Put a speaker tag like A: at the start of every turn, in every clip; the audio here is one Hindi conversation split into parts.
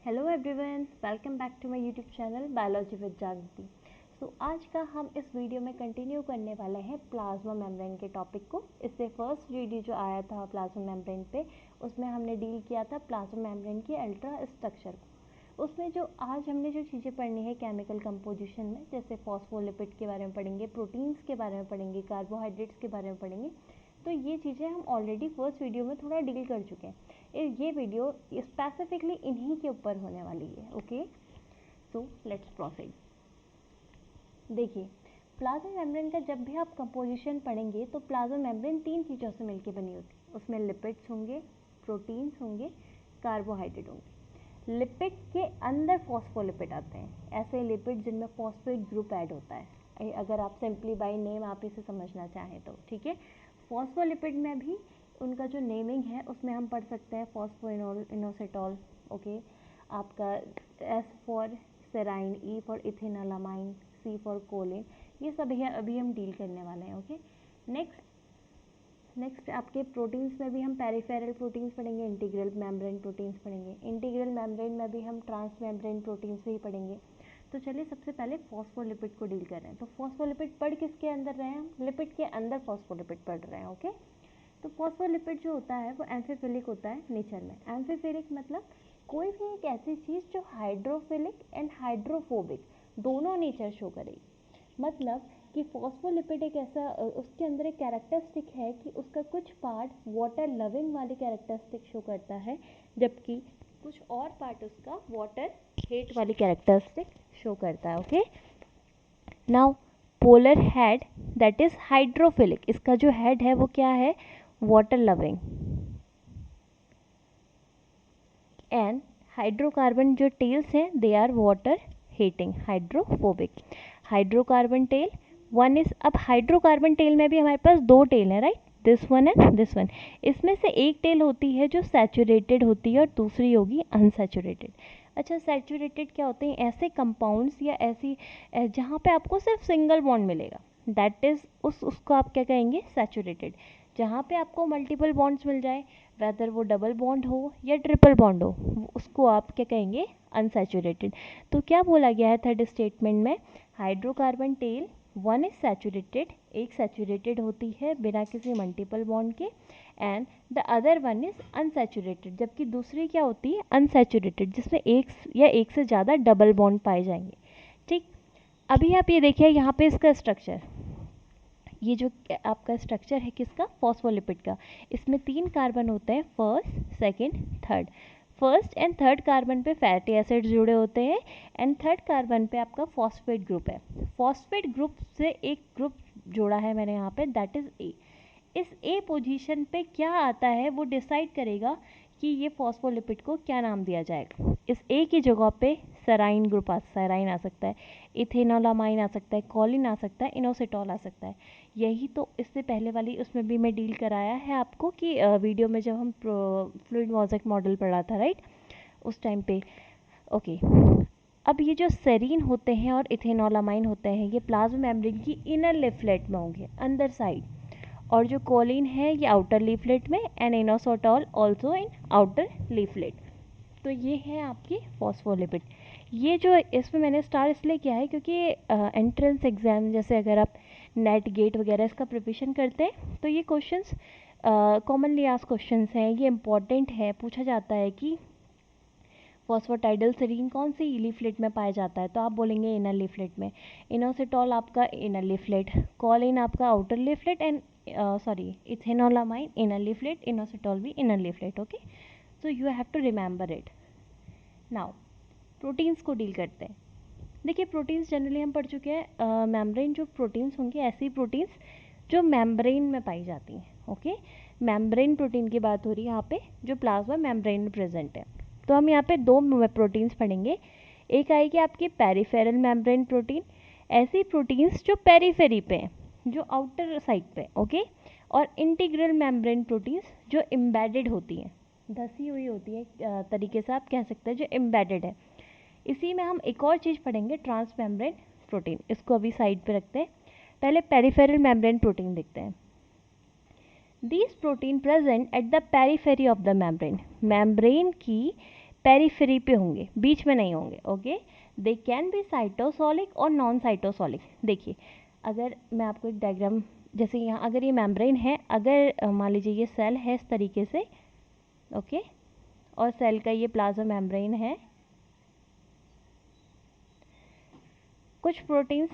A: Hello everyone, welcome back to my YouTube channel biology with Jagriti. So आज का हम इस वीडियो में कंटिन्यू करने वाले हैं प्लाज्मा मेम्ब्रेन के टॉपिक को। इससे फर्स्ट वीडियो जो आया था प्लाज्मा मेम्ब्रेन पे, उसमें हमने डील किया था प्लाज्मा मेम्ब्रेन की अल्ट्रा स्ट्रक्चर को। उसमें जो आज हमने जो चीज़ें पढ़नी है केमिकल कंपोजिशन में, जैसे फॉस्फोलिपिड के बारे में पढ़ेंगे, प्रोटीन्स के बारे में पढ़ेंगे, कार्बोहाइड्रेट्स के बारे में पढ़ेंगे। तो ये चीज़ें हम ऑलरेडी फर्स्ट वीडियो में थोड़ा डील कर चुके हैं। ये वीडियो स्पेसिफिकली इन्हीं के ऊपर होने वाली है। Okay, so let's proceed. देखिए, प्लाज्मा मेम्ब्रेन का जब भी आप कंपोजिशन पढ़ेंगे तो प्लाज्मा मेम्ब्रेन 3 चीज़ों से मिलकर बनी होती है। उसमें लिपिड्स होंगे, प्रोटीन्स होंगे, कार्बोहाइड्रेट होंगे। लिपिड के अंदर फॉस्फोलिपिड आते हैं, ऐसे लिपिड जिनमें फॉस्फेट ग्रुप ऐड होता है। अगर आप सिंपली बाय नेम आप इसे समझना चाहें तो ठीक है। फॉस्फोलिपिड में भी उनका जो नेमिंग है उसमें हम पढ़ सकते हैं फॉस्फोइनोल, इनोसिटॉल। ओके, आपका S for serine, E for ethanolamine, C for choline, ये सब है अभी हम डील करने वाले हैं। ओके, नेक्स्ट आपके प्रोटीन्स में भी हम पेरिफेरल प्रोटीन्स पढ़ेंगे, इंटीग्रल मेम्ब्रेन प्रोटीन्स पढ़ेंगे। इंटीग्रल मेम्ब्रेन में भी हम ट्रांस मेम्ब्रेन प्रोटीन्स भी पढ़ेंगे। तो चलिए सबसे पहले फॉस्फोलिपिड को डील कर रहे हैं। तो फॉस्फोलिपिड पढ़ किसके अंदर रहे हैं हम? लिपिड के अंदर फॉस्फोलिपिड पढ़ रहे हैं। ओके, तो फॉस्फोलिपिड जो होता है वो एम्फीफिलिक होता है नेचर में। एम्फीफिलिक मतलब कोई भी एक ऐसी चीज़ जो हाइड्रोफिलिक एंड हाइड्रोफोबिक दोनों नेचर शो करेगी। मतलब कि फॉस्फोलिपिड एक ऐसा उसके अंदर एक कैरेक्टरिस्टिक है कि उसका कुछ पार्ट वाटर लविंग वाली कैरेक्टरिस्टिक शो करता है, जबकि कुछ और पार्ट उसका वाटर हेट वाली कैरेक्टरिस्टिक शो करता है। Okay, now polar head that is hydrophilic, इसका जो हेड है वो क्या है? Water loving. एंड हाइड्रोकार्बन जो टेल्स हैं they are water hating, hydrophobic. Hydrocarbon tail one is, अब हाइड्रोकार्बन टेल में भी हमारे पास दो टेल हैं, right, this one and this one. इसमें से एक टेल होती है जो सैचुरेटेड होती है और दूसरी होगी अनसैचुरेटेड। अच्छा, सैचुरेटेड क्या होते हैं? ऐसे कंपाउंड्स या ऐसी जहाँ पे आपको सिर्फ सिंगल बॉन्ड मिलेगा, दैट इज उसको आप क्या कहेंगे? सैचुरेटेड। जहाँ पे आपको मल्टीपल बॉन्ड्स मिल जाए, वेदर वो डबल बॉन्ड हो या ट्रिपल बॉन्ड हो, उसको आप क्या कहेंगे? अनसैचुरेटेड। तो क्या बोला गया है थर्ड स्टेटमेंट में? Hydrocarbon tail one is saturated, एक सैचुरेटेड होती है बिना किसी मल्टीपल बॉन्ड के, and the other one is unsaturated, जबकि दूसरी क्या होती है? अनसैचुरेटेड, जिसमें एक या एक से ज़्यादा डबल बॉन्ड पाए जाएंगे। ठीक, अभी आप ये देखिए यहाँ पे इसका स्ट्रक्चर, ये जो आपका स्ट्रक्चर है किसका? फॉस्फोलिपिड का। इसमें 3 कार्बन होते हैं, first, second, third. First and third carbon पे फैटी एसिड जुड़े होते हैं एंड थर्ड कार्बन पे आपका फॉस्फेट ग्रुप है। फॉस्फेट ग्रुप से एक ग्रुप जोड़ा है मैंने यहाँ पे, दैट इज ए। इस ए पोजीशन पे क्या आता है वो डिसाइड करेगा कि ये फॉस्फोलिपिड को क्या नाम दिया जाएगा। इस ए की जगह पे सेराइन ग्रुप सेराइन आ सकता है, इथेनोलामाइन आ सकता है, कॉलिन आ सकता है, इनोसिटॉल आ सकता है। यही तो इससे पहले वाली उसमें भी मैं डील कराया है आपको कि वीडियो में जब हम फ्लूइड मोज़ेक मॉडल पढ़ा था, राइट, उस टाइम पे। ओके, अब ये जो सेरीन होते हैं और इथेनोलामाइन होते हैं ये प्लाज्मा मेम्ब्रेन की इनर लीफलेट में होंगे, अंदर साइड, और जो कोलिन है ये आउटर लीफलेट में, and inositol also in outer leaflet. तो ये है आपकी फॉस्फोलिपिड। ये जो इसमें मैंने स्टार इसलिए किया है क्योंकि एंट्रेंस एग्ज़ाम, जैसे अगर आप नेट गेट वगैरह इसका प्रिपरेशन करते हैं तो ये क्वेश्चंस कॉमनली आस्क्ड क्वेश्चंस हैं, ये इंपॉर्टेंट है। पूछा जाता है कि फॉस्फोटाइडल सेरीन कौन सी लीफलेट में पाया जाता है, तो आप बोलेंगे इनर लीफलेट में। इनोसिटॉल आपका इनर लीफलेट, कॉलिन आपका outer leaflet, and ethanolamine inner leaflet, inositol भी inner leaflet. Okay, so you have to remember it. Now proteins को डील करते हैं। देखिए, प्रोटीन्स जनरली हम पढ़ चुके हैं। मेम्ब्रेन जो प्रोटीन्स होंगे, ऐसी प्रोटीन्स जो मेम्ब्रेन में पाई जाती हैं। ओके, मेम्ब्रेन प्रोटीन की बात हो रही है यहाँ पे, जो प्लाज्मा मेम्ब्रेन में प्रेजेंट है। तो हम यहाँ पे दो प्रोटीन्स पढ़ेंगे। एक आएगी आपकी पेरिफेरल मेम्ब्रेन प्रोटीन, ऐसी प्रोटीन्स जो पेरीफेरी पे हैं, जो आउटर साइड पे। ओके, और इंटीग्रल मेम्ब्रेन प्रोटीन्स जो एम्बेडेड होती हैं, धसी हुई होती है तरीके से आप कह सकते हैं, जो एम्बेडेड है। इसी में हम एक और चीज़ पढ़ेंगे, ट्रांस मेम्ब्रेन प्रोटीन। इसको अभी साइड पे रखते हैं, पहले पेरिफेरल मेम्ब्रेन प्रोटीन देखते हैं। These protein present at the periphery of the membrane, membrane की पेरीफेरी पे होंगे, बीच में नहीं होंगे। Okay, they can B cytosolic और नॉन साइटोसोलिक। देखिए, अगर मैं आपको एक डायग्राम, जैसे यहाँ अगर ये मेम्ब्रेन है, अगर मान लीजिए ये सेल है इस तरीके से, ओके, और सेल का ये प्लाज्मा मेम्ब्रेन है, कुछ प्रोटीन्स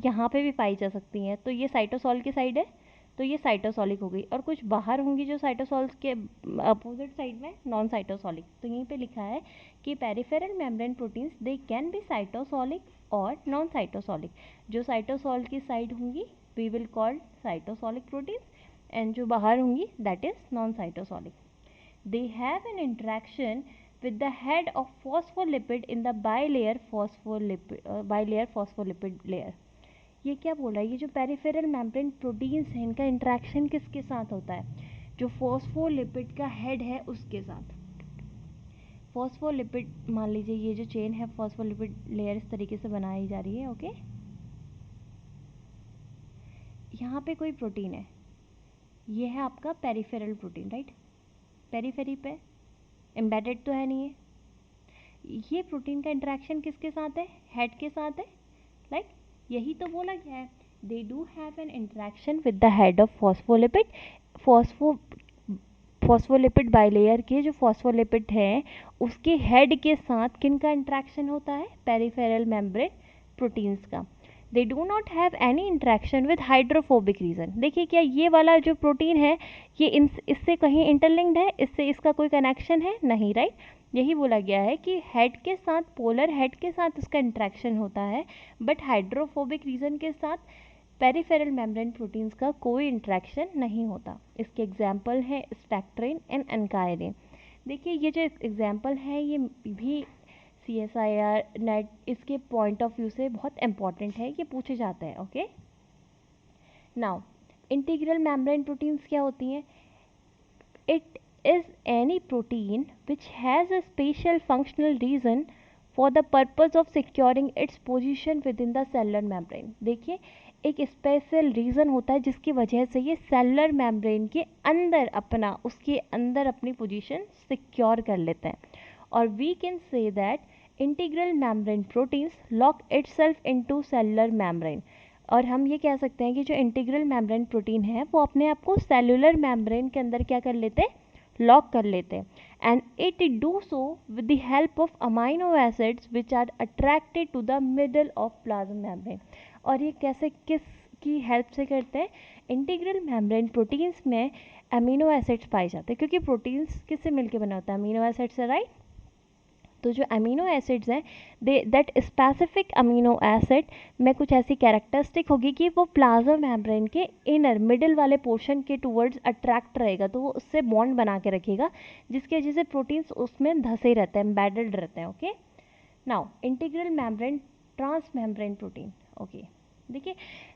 A: यहाँ पे भी पाई जा सकती हैं, तो ये साइटोसॉल की साइड है, तो ये साइटोसॉलिक हो गई, और कुछ बाहर होंगी जो साइटोसॉल के अपोजिट साइड में नॉन साइटोसॉलिक। तो यहीं पे लिखा है कि peripheral membrane proteins they can be cytosolic और नॉन साइटोसॉलिक। जो साइटोसॉल की साइड होंगी we will call cytosolic proteins, and जो बाहर होंगी that is non cytosolic. They have an interaction with the head of phospholipid in the bilayer phospholipid layer. ये क्या बोल रहा है, ये जो पेरिफेरल मेम्ब्रेन प्रोटीन्स हैं इनका इंट्रैक्शन किसके साथ होता है, जो फॉस्फोलिपिड का हेड है उसके साथ। फॉस्फोलिपिड, मान लीजिए ये जो चेन है फॉस्फोलिपिड लेयर इस तरीके से बनाई जा रही है। ओके, यहाँ पे कोई प्रोटीन है, ये है आपका पेरिफेरल प्रोटीन, राइट। पेरीफेरी पे एम्बेडेड तो है नहीं है, ये प्रोटीन का इंटरेक्शन किसके साथ है, हेड के साथ है, राइट। यही तो बोला गया है, they do have an interaction with the head of phospholipid. Phospholipid bilayer के जो फॉस्फोलिपिड हैं उसके हेड के साथ किन का इंटरेक्शन होता है, पेरिफेरल मेम्ब्रेन प्रोटीन्स का। They do not have any interaction with hydrophobic region. देखिए, क्या ये वाला जो प्रोटीन है ये इससे कहीं इंटरलिंक्ड है, इससे इसका कोई कनेक्शन है नहीं, राइट। यही बोला गया है कि हेड के साथ, पोलर हेड के साथ इसका इंटरेक्शन होता है, बट हाइड्रोफोबिक रीजन के साथ पेरिफेरल मेम्ब्रेन प्रोटीन्स का कोई इंटरेक्शन नहीं होता। इसके एग्जाम्पल है स्पेक्ट्रिन एंड एनकायरिन। देखिए, ये जो एग्जाम्पल है ये भी CSIR नेट इसके पॉइंट ऑफ व्यू से बहुत इंपॉर्टेंट है, ये पूछे जाते हैं। Okay, now integral membrane proteins क्या होती हैं, it is any protein which has a special functional region for the purpose of securing its position within the cellular membrane. देखिए, एक स्पेशल रीज़न होता है जिसकी वजह से ये सेलुलर मेम्ब्रेन के अंदर अपना, उसके अंदर अपनी पोजीशन सिक्योर कर लेते हैं। और we can say that integral membrane proteins lock itself into cellular membrane. और हम ये कह सकते हैं कि जो इंटीग्रल मेम्ब्रेन प्रोटीन है वो अपने आप को सेलुलर मेम्ब्रेन के अंदर क्या कर लेते हैं, लॉक कर लेते हैं। And it do so with the help of amino acids which are attracted to the middle of plasma membrane. और ये कैसे, किस की हेल्प से करते हैं, इंटीग्रल मेम्ब्रेन प्रोटीन्स में अमीनो एसिड्स पाए जाते हैं, क्योंकि प्रोटीन्स किससे मिलकर बना होता है, अमीनो एसिड से, राइट। तो जो अमीनो एसिड्स हैं दैट स्पेसिफिक अमीनो एसिड में कुछ ऐसी कैरेक्टरिस्टिक होगी कि वो प्लाज्मा मेम्ब्रेन के इनर मिडिल वाले पोर्शन के टूवर्ड्स अट्रैक्ट रहेगा, तो वो उससे बॉन्ड बना के रखेगा, जिसकी वजह से प्रोटीन्स उसमें धसे रहते हैं, एम्बेडेड रहते हैं। Okay, now integral membrane trans membrane protein. Okay, देखिए,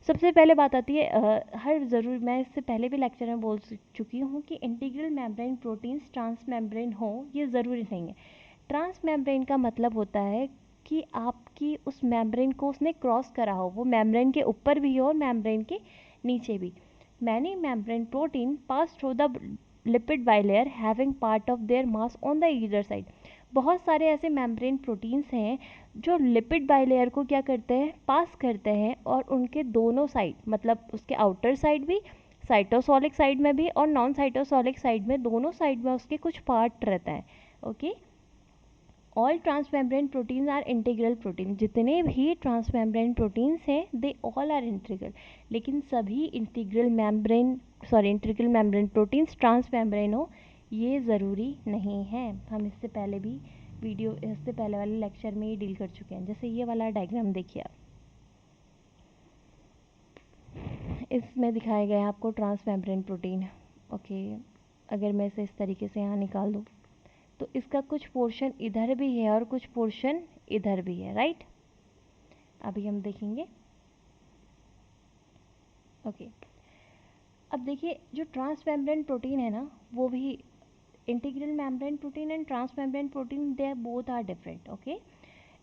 A: सबसे पहले बात आती है, हर ज़रूर मैं इससे पहले भी लेक्चर में बोल चुकी हूँ कि integral membrane proteins trans membrane हो ये ज़रूरी नहीं है। ट्रांस मेम्ब्रेन का मतलब होता है कि आपकी उस मेम्ब्रेन को उसने क्रॉस करा हो, वो मेम्ब्रेन के ऊपर भी हो और मेम्ब्रेन के नीचे भी। Many membrane protein pass through the lipid bilayer having part of their mass on the either side. बहुत सारे ऐसे मेम्ब्रेन प्रोटीन्स हैं जो लिपिड बाइलेयर को क्या करते हैं, पास करते हैं, और उनके दोनों साइड, मतलब उसके आउटर साइड भी, साइटोसोलिक साइड में भी और नॉन साइटोसोलिक साइड में, दोनों साइड में उसके कुछ पार्ट रहता है। Okay, all transmembrane proteins are integral protein. जितने भी ट्रांसमेम्ब्रेन प्रोटीन्स हैं दे ऑल आर इंटीग्रल, लेकिन सभी इंटीग्रल मेम्ब्रेन प्रोटीन्स ट्रांसमेम्ब्रेन हो ये ज़रूरी नहीं है। हम इससे पहले भी इससे पहले वाले लेक्चर में ये डील कर चुके हैं। जैसे ये वाला डायग्राम देखिए आप, इसमें दिखाया गया है आपको ट्रांसमेम्ब्रेन प्रोटीन। ओके, अगर मैं इसे इस तरीके से यहाँ निकाल दूँ तो इसका कुछ पोर्शन इधर भी है और कुछ पोर्शन इधर भी है, राइट। अभी हम देखेंगे। ओके, अब देखिए, जो ट्रांसमेम्ब्रेन प्रोटीन है ना, वो भी integral membrane protein and transmembrane protein they both are different. Okay,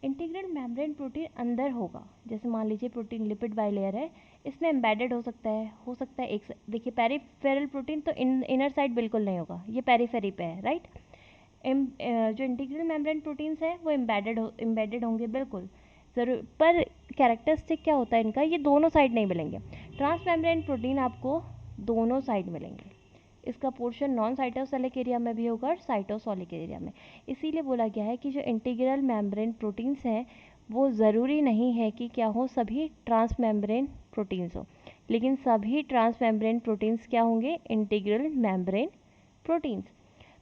A: integral membrane protein अंदर होगा, जैसे मान लीजिए प्रोटीन लिपिड बाइलेयर है, इसमें एम्बेडेड हो सकता है एक, देखिए पेरिफेरल प्रोटीन तो इनर साइड बिल्कुल नहीं होगा, ये पेरिफेरी पे है, राइट। जो इंटीग्रल मेम्ब्रेन प्रोटीन्स हैं वो एम्बेडेड होंगे बिल्कुल ज़रूर, पर कैरेक्टरिस्टिक क्या होता है इनका, ये दोनों साइड नहीं मिलेंगे। ट्रांस मेम्ब्रेन प्रोटीन आपको दोनों साइड मिलेंगे, इसका पोर्शन नॉन साइटोसोलिक एरिया में भी होगा और साइटोसोलिक एरिया में। इसीलिए बोला गया है कि जो इंटीग्रल मेम्ब्रेन प्रोटीन्स हैं वो ज़रूरी नहीं है कि क्या हो, सभी ट्रांस मेम्ब्रेन प्रोटीन्स हो, लेकिन सभी ट्रांस मेम्ब्रेन प्रोटीन्स क्या होंगे, इंटीग्रल मेम्ब्रेन प्रोटीन्स।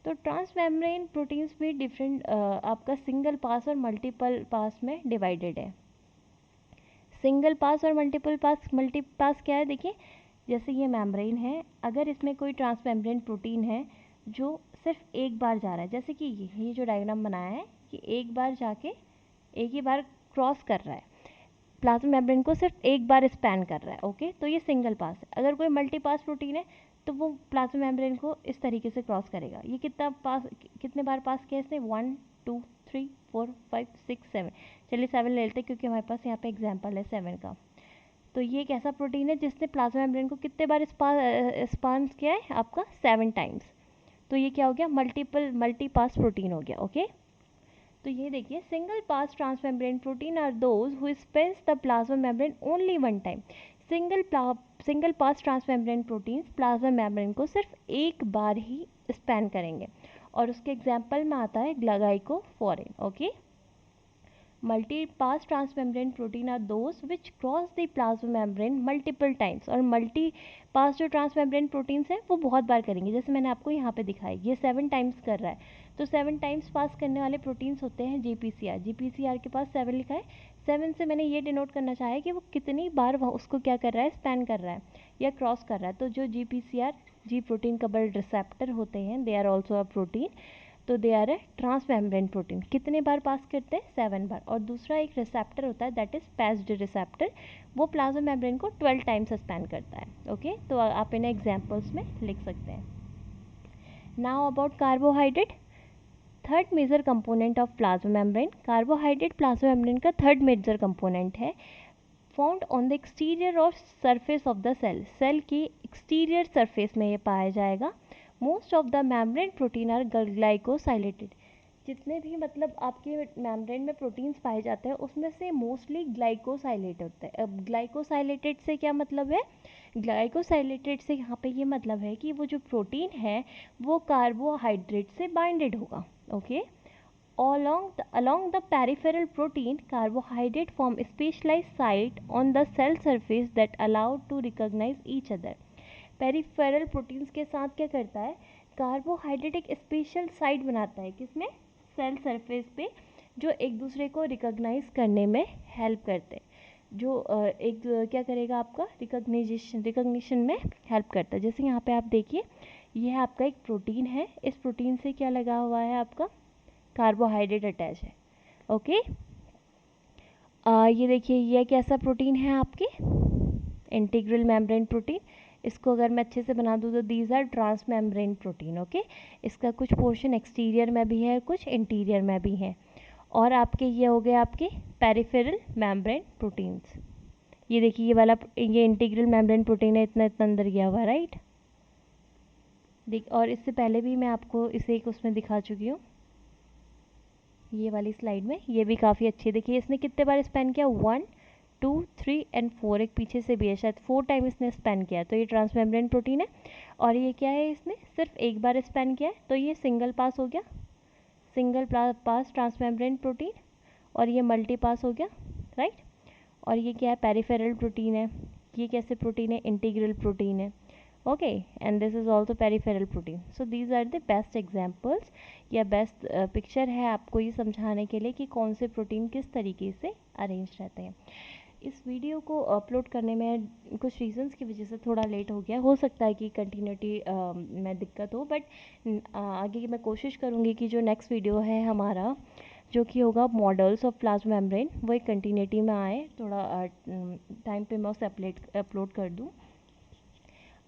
A: तो ट्रांस मेम्ब्रेन प्रोटीन्स भी डिफरेंट आपका सिंगल पास और मल्टीपल पास में डिवाइडेड है। सिंगल पास और मल्टी पास क्या है, देखिए जैसे ये मेम्ब्रेन है, अगर इसमें कोई ट्रांस मेम्ब्रेन प्रोटीन है जो सिर्फ एक बार जा रहा है, जैसे कि ये जो डायग्राम बनाया है कि एक बार जाके एक ही बार क्रॉस कर रहा है, प्लाज्मा मेम्ब्रेन को सिर्फ एक बार स्पैन कर रहा है, ओके, तो ये सिंगल पास है। अगर कोई मल्टी पास प्रोटीन है तो वो प्लाज्मा मेम्ब्रेन को इस तरीके से क्रॉस करेगा। ये कितने बार पास किया इसने, 1 2 3 4 5 6 7, चलिए 7 ले लेते हैं क्योंकि हमारे पास यहाँ पे एग्जाम्पल है 7 का। तो ये एक ऐसा प्रोटीन है जिसने प्लाज्मा मेम्ब्रेन को कितने बार स्पान किया है, आपका 7 टाइम्स। तो ये क्या हो गया, मल्टी पास प्रोटीन हो गया, ओके। तो ये देखिए, single pass transmembrane protein are those who spans the plasma membrane only one time. Single pass transmembrane proteins plasma membrane को सिर्फ एक बार ही स्पैन करेंगे, और उसके एग्जाम्पल में आता है ग्लाइकोफोरिन, ओके। मल्टी-pass transmembrane protein are those which cross the plasma membrane multiple times। और मल्टी-pass जो ट्रांसमेम्ब्रेन प्रोटीन्स हैं वो बहुत बार करेंगे, जैसे मैंने आपको यहाँ पे दिखाई, ये 7 टाइम्स कर रहा है, तो 7 टाइम्स पास करने वाले प्रोटीन्स होते हैं जीपीसीआर। जीपीसीआर के पास 7 लिखा है, 7 से मैंने ये डिनोट करना चाहा है कि वो कितनी बार उसको क्या कर रहा है, स्पैन कर रहा है या क्रॉस कर रहा है। तो जो GPCR, G protein coupled receptor होते हैं, they are also a protein, तो they are a transmembrane protein. कितने बार पास करते हैं, 7 बार। और दूसरा एक रिसेप्टर होता है दैट इज पैस्ड रिसेप्टर, वो प्लाज्मा मेम्ब्रेन को 12 टाइम्स स्पैन करता है, ओके। तो आप इन्हें एग्जाम्पल्स में लिख सकते हैं। Now about carbohydrate, third major component of plasma membrane. Carbohydrate plasma membrane का थर्ड मेजर कंपोनेंट है, फाउंड ऑन द एक्सटीरियर और सरफेस ऑफ द सेल की एक्सटीरियर सरफेस में ये पाया जाएगा। Most of the membrane protein are glycosylated. जितने भी मतलब आपके मेम्ब्रेन में प्रोटीन्स पाए जाते हैं उसमें से मोस्टली ग्लाइकोसाइलेट होते हैं। अब ग्लाइकोसाइलेटेड से क्या मतलब है, ग्लाइकोसाइलेटेड से यहाँ पे ये मतलब है कि वो जो प्रोटीन है वो कार्बोहाइड्रेट से बाइंडेड होगा, okay. Along the peripheral protein, carbohydrate form specialized site on the cell surface that allow to recognize each other। Peripheral proteins के साथ क्या करता है, कार्बोहाइड्रेट एक स्पेशल साइट बनाता है, किसमें, सेल सरफेस पे, जो एक दूसरे को रिकॉग्नाइज करने में हेल्प करते हैं। जो एक क्या करेगा, आपका रिकॉग्निशन में हेल्प करता है। जैसे यहाँ पे आप देखिए, यह आपका एक प्रोटीन है, इस प्रोटीन से क्या लगा हुआ है, आपका कार्बोहाइड्रेट अटैच है, ओके। ये देखिए, ये कैसा प्रोटीन है, आपके इंटीग्रल मेम्ब्रेन प्रोटीन। इसको अगर मैं अच्छे से बना दूँ तो these are trans membrane protein, okay. इसका कुछ पोर्शन एक्सटीरियर में भी है, कुछ इंटीरियर में भी है। और आपके ये हो गए आपके पेरिफेरल मेम्ब्रेन प्रोटीन्स। ये देखिए, ये वाला ये इंटीग्रल मेम्ब्रेन प्रोटीन है, इतना इतना अंदर गया हुआ, राइट। देख, और इससे पहले भी मैं आपको इसे एक उसमें दिखा चुकी हूँ, ये वाली स्लाइड में। ये भी काफ़ी अच्छी, देखिए इसने कितने बार स्पेन किया, 1 2 3 एंड 4, एक पीछे से भी है, शायद 4 टाइम इसने स्पेन किया। तो ये ट्रांसमेम्ब्रेन प्रोटीन है, और ये क्या है, इसने सिर्फ एक बार स्पेन किया है, तो ये सिंगल पास हो गया, सिंगल पास ट्रांसमेम्ब्रेन प्रोटीन। और ये मल्टी पास हो गया, राइट। और ये क्या है, पेरिफेरल प्रोटीन है। ये कैसे प्रोटीन है, इंटीग्रल प्रोटीन है, okay. And this is also peripheral protein. So these are the best examples, या बेस्ट पिक्चर है आपको ये समझाने के लिए कि कौन से प्रोटीन किस तरीके से अरेंज रहते हैं। इस वीडियो को अपलोड करने में कुछ रीजंस की वजह से थोड़ा लेट हो गया, हो सकता है कि कंटिन्यूटी में दिक्कत हो, बट आगे मैं कोशिश करूँगी कि जो नेक्स्ट वीडियो है हमारा, जो कि होगा मॉडल्स ऑफ प्लाज्मा मेम्ब्रेन, वो एक कंटिन्यूटी में आए, थोड़ा टाइम पे मैं उसे अपलोड कर दूँ।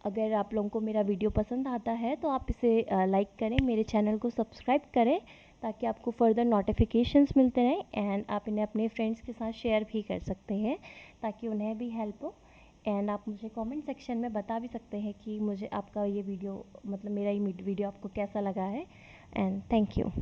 A: अगर आप लोगों को मेरा वीडियो पसंद आता है तो आप इसे लाइक करें, मेरे चैनल को सब्सक्राइब करें, ताकि आपको फर्दर नोटिफिकेशंस मिलते रहें, एंड आप इन्हें अपने फ्रेंड्स के साथ शेयर भी कर सकते हैं ताकि उन्हें भी हेल्प हो। एंड आप मुझे कमेंट सेक्शन में बता भी सकते हैं कि मुझे आपका ये वीडियो, मतलब मेरा ये वीडियो आपको कैसा लगा है, and thank you.